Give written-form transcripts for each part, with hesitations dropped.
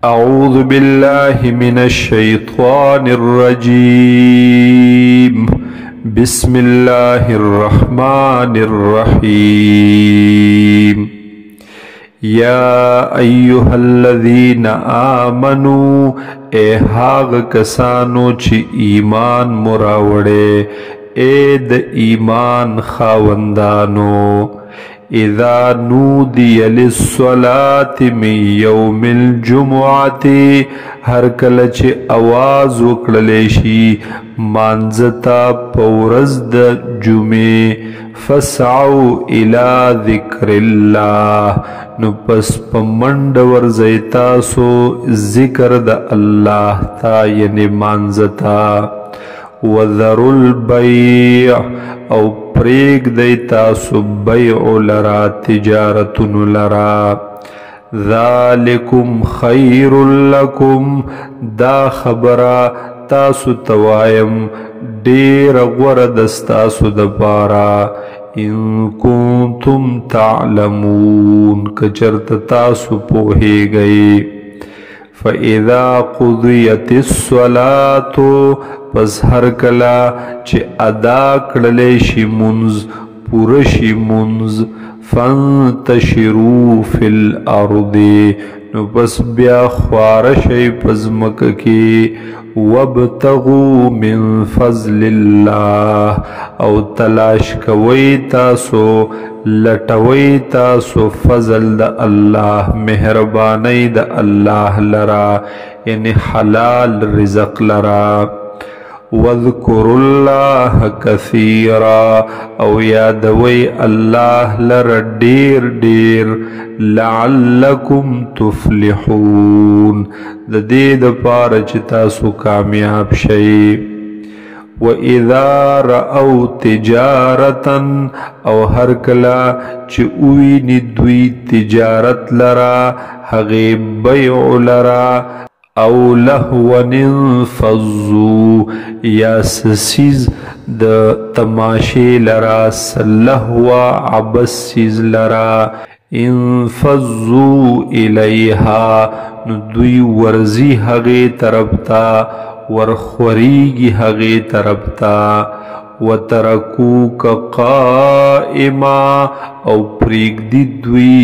أعوذ بالله من الشيطان الرجيم. بسم الله الرحمن الرحيم. يا أيها الذين آمنوا اے هاغ کسانو چی ایمان مراوڑے، اے د ایمان خاوندانو، اذا نودی للصلاة من یوم الجمعة، ہر کلچ آواز وکڑلیشی مانزتا پورز د جمعے، فسعوا الى ذکر اللہ، نو پس پمنڈ ورزیتاسو ذکر د اللہ تا یعنی مانزتا، وذروا البیع، او پریگ دیتاسو بیع لرا تجارتن لرا، ذالکم خیر لکم، دا خبرا تاسو توایم دیر غوردستاسو دپارا، ان کنتم تعلمون، کچرت تاسو پوہے گئی، فَإِذَا قُضِيَتِ الصَّلَاةُ، پس ہر کلا چی ادا کڑلیشی منز پورشی منز، فَانْتَشِرُوا فِي الْأَرْضِ، نو پس بیا خوارشی پزمککی، وَابْتَغُوا مِن فَضْلِ اللَّهِ، او تلاش کوئی تاسو لٹوئی تاسو فضل دا اللہ، مہربانی دا اللہ لرا یعنی حلال رزق لرا، وَاذْكُرُوا اللَّهَ كَثِيرًا، او یادوئی اللہ لرا دیر دیر، لَعَلَّكُمْ تُفْلِحُونَ، دا دید پارچ تاسو کامیاب شئی، وَإِذَا رَأَوْا تِجَارَةً، او ہر کلا چی اوینی دوی تجارت لرا، حغی بیع لرا، او لہون انفضوا، یا سسیز دا تماشی لرا، سلہوا عبس سیز لرا، انفضوا الیہا، ندوی ورزی حغی طرفتا، ورخوریگی حغی طرفتا، وَتَرَكُوكَ قَائِمًا، او پریگ دی دوی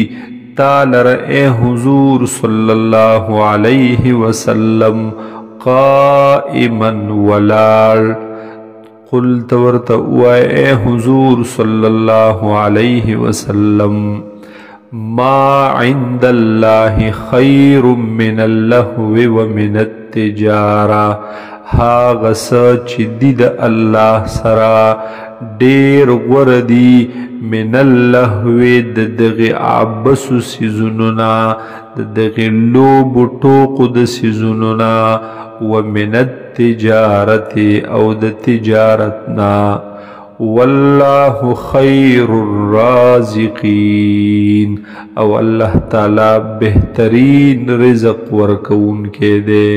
تالر اے حضور صلی اللہ علیہ وسلم، قائمًا ولار، قلت ورتوائے اے حضور صلی اللہ علیہ وسلم، ما عند اللہ خیر من اللہو ومن التجارہ، ہاغس چی دید اللہ سرا دیر غردی، من اللہو ددغ عبس سیزننا، ددغ لوب ٹوق د سیزننا، ومن التجارت او د تجارتنا، واللہ خیر الرازقین، او اللہ تعالی بہترین رزق ورکون کے دے۔